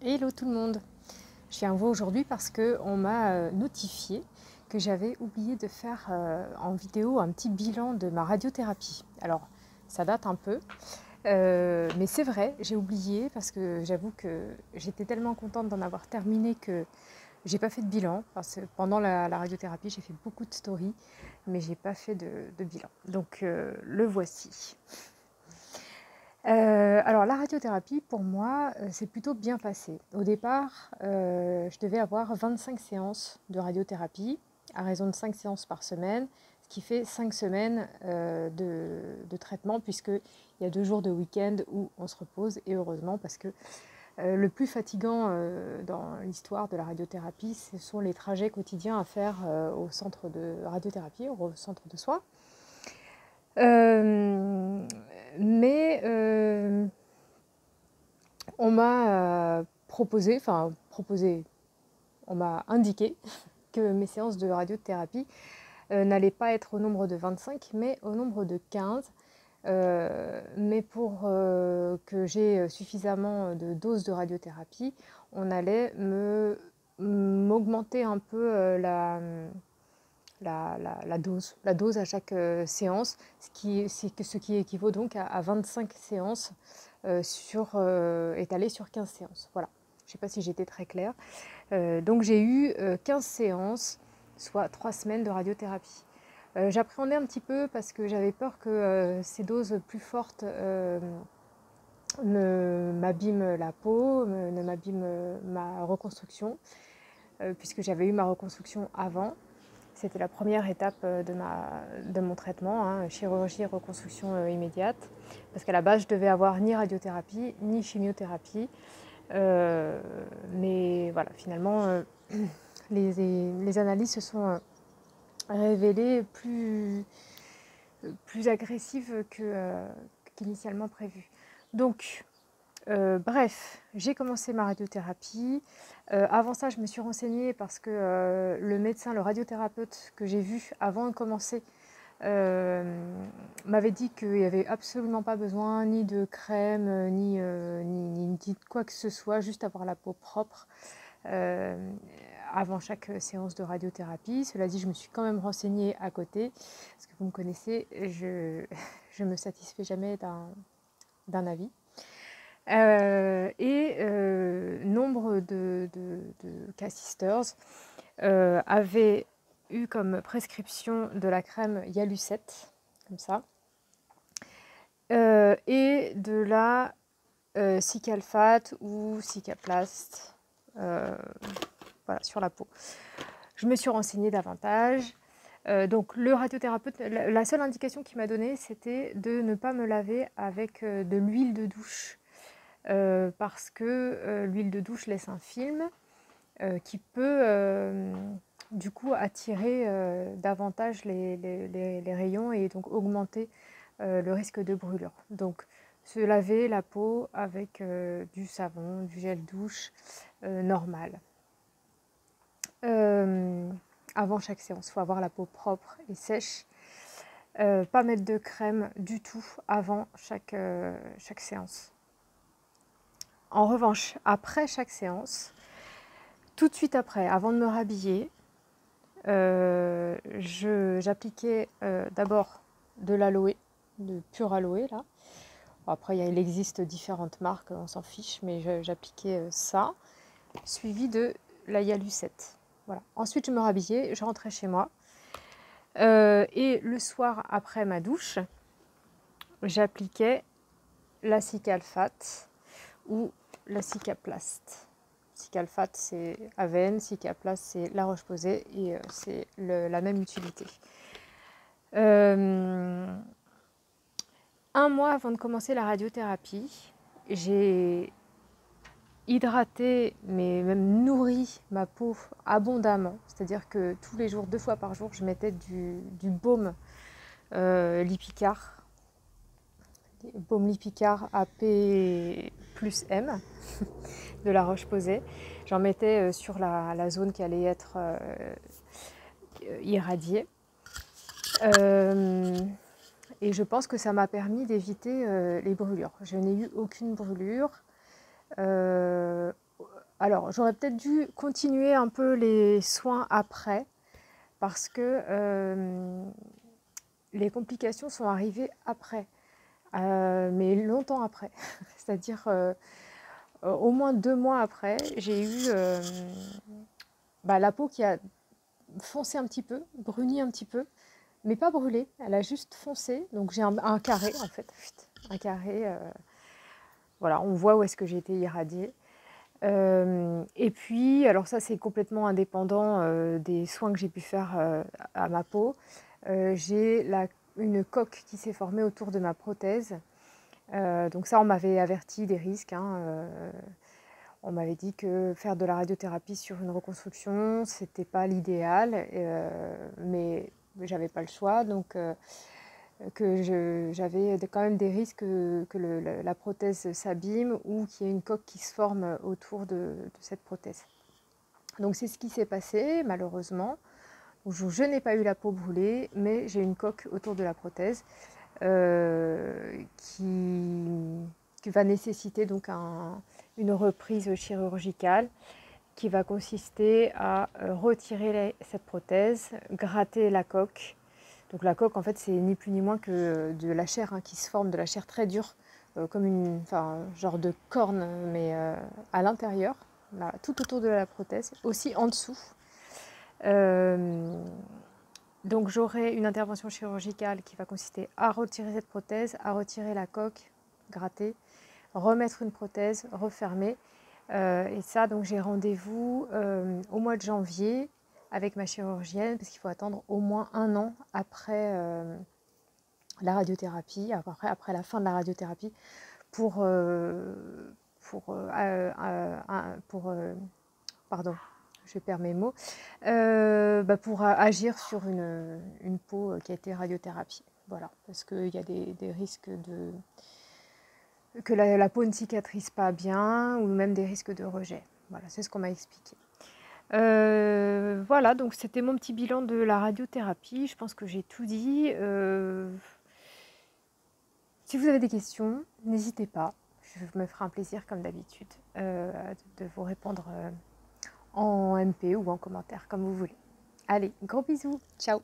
Hello tout le monde. Je viens vous aujourd'hui parce qu'on m'a notifié que j'avais oublié de faire en vidéo un petit bilan de ma radiothérapie. Alors, ça date un peu, mais c'est vrai, j'ai oublié parce que j'avoue que j'étais tellement contente d'en avoir terminé que j'ai pas fait de bilan. Parce que pendant la radiothérapie, j'ai fait beaucoup de stories, mais j'ai pas fait de bilan. Donc, le voici. Alors la radiothérapie pour moi, c'est plutôt bien passé. Au départ, je devais avoir 25 séances de radiothérapie à raison de 5 séances par semaine, ce qui fait 5 semaines, de traitement puisqu'il y a 2 jours de week-end où on se repose et heureusement parce que, le plus fatigant, dans l'histoire de la radiothérapie, ce sont les trajets quotidiens à faire, au centre de radiothérapie, au centre de soins. Euh, mais on m'a proposé, on m'a indiqué que mes séances de radiothérapie n'allaient pas être au nombre de 25, mais au nombre de 15. Mais pour que j'ai suffisamment de doses de radiothérapie, on allait m'augmenter un peu la dose à chaque séance, ce qui équivaut donc à 25 séances étalées sur 15 séances. Voilà, je ne sais pas si j'étais très claire. Donc j'ai eu 15 séances, soit 3 semaines de radiothérapie. J'appréhendais un petit peu parce que j'avais peur que ces doses plus fortes m'abîment la peau, ne m'abîment ma reconstruction, puisque j'avais eu ma reconstruction avant. C'était la première étape de mon traitement, hein, chirurgie et reconstruction immédiate. Parce qu'à la base, je devais avoir ni radiothérapie, ni chimiothérapie. Mais voilà, finalement, les analyses se sont révélées plus agressives qu'initialement prévu. Donc, bref, j'ai commencé ma radiothérapie. Avant ça, je me suis renseignée parce que le médecin, le radiothérapeute que j'ai vu avant de commencer, m'avait dit qu'il n'y avait absolument pas besoin ni de crème, ni de quoi que ce soit, juste avoir la peau propre avant chaque séance de radiothérapie. Cela dit, je me suis quand même renseignée à côté, parce que vous me connaissez, je ne me satisfais jamais d'un avis. Nombre de cast-sisters avaient eu comme prescription de la crème Yalucette, comme ça, et de la Cicalfate ou Cicaplast, voilà, sur la peau. Je me suis renseignée davantage. Donc le radiothérapeute, la seule indication qu'il m'a donnée, c'était de ne pas me laver avec de l'huile de douche. Parce que l'huile de douche laisse un film qui peut du coup attirer davantage les rayons et donc augmenter le risque de brûlure. Donc se laver la peau avec du savon, du gel douche normal. Avant chaque séance, il faut avoir la peau propre et sèche. Pas mettre de crème du tout avant chaque séance. En revanche, après chaque séance, tout de suite après, avant de me rhabiller, j'appliquais d'abord de l'aloe, de pur aloe là. Après, il existe différentes marques, on s'en fiche, mais j'appliquais ça, suivi de la Yalucette. Voilà. Ensuite, je me rhabillais, je rentrais chez moi. Et le soir, après ma douche, j'appliquais la Cicalfate ou la Cicaplast. Cicalfate, c'est Aven, Cicaplast, c'est La Roche-Posay et c'est la même utilité. Un mois avant de commencer la radiothérapie, j'ai hydraté, mais même nourri ma peau abondamment. C'est-à-dire que tous les jours, 2 fois par jour, je mettais du baume Lipicard. Baume Lipicard AP plus M de La Roche-Posay. J'en mettais sur la zone qui allait être irradiée. Et je pense que ça m'a permis d'éviter les brûlures. Je n'ai eu aucune brûlure. alors j'aurais peut-être dû continuer un peu les soins après, parce que les complications sont arrivées après, mais longtemps après. C'est-à-dire au moins 2 mois après, j'ai eu la peau qui a foncé un petit peu, bruni un petit peu, mais pas brûlé, elle a juste foncé. Donc j'ai un carré en fait, un carré. Voilà, on voit où est-ce que j'ai été irradiée. Et puis, alors ça c'est complètement indépendant des soins que j'ai pu faire à ma peau. J'ai une coque qui s'est formée autour de ma prothèse. Donc ça, on m'avait averti des risques, hein. On m'avait dit que faire de la radiothérapie sur une reconstruction, c'était pas l'idéal, mais j'avais pas le choix, donc j'avais quand même des risques que la prothèse s'abîme ou qu'il y ait une coque qui se forme autour de cette prothèse. Donc c'est ce qui s'est passé, malheureusement. Je n'ai pas eu la peau brûlée, mais j'ai une coque autour de la prothèse qui va nécessiter donc une reprise chirurgicale qui va consister à retirer cette prothèse, gratter la coque. Donc la coque, en fait, c'est ni plus ni moins que de la chair qui se forme, de la chair très dure, comme un genre de corne, mais à l'intérieur, là, tout autour de la prothèse, aussi en dessous. Donc j'aurai une intervention chirurgicale qui va consister à retirer cette prothèse, à retirer la coque, gratter, remettre une prothèse, refermer. Et ça, donc j'ai rendez-vous au mois de janvier avec ma chirurgienne, parce qu'il faut attendre au moins 1 an après la radiothérapie, après la fin de la radiothérapie, pour pardon, je perds mes mots, pour agir sur une peau qui a été radiothérapie. Voilà, parce qu'il y a des risques que la peau ne cicatrise pas bien, ou même des risques de rejet. Voilà, c'est ce qu'on m'a expliqué. Voilà, donc c'était mon petit bilan de la radiothérapie. Je pense que j'ai tout dit. Si vous avez des questions, n'hésitez pas. Je me ferai un plaisir, comme d'habitude, de vous répondre en MP ou en commentaire, comme vous voulez. Allez, gros bisous. Ciao.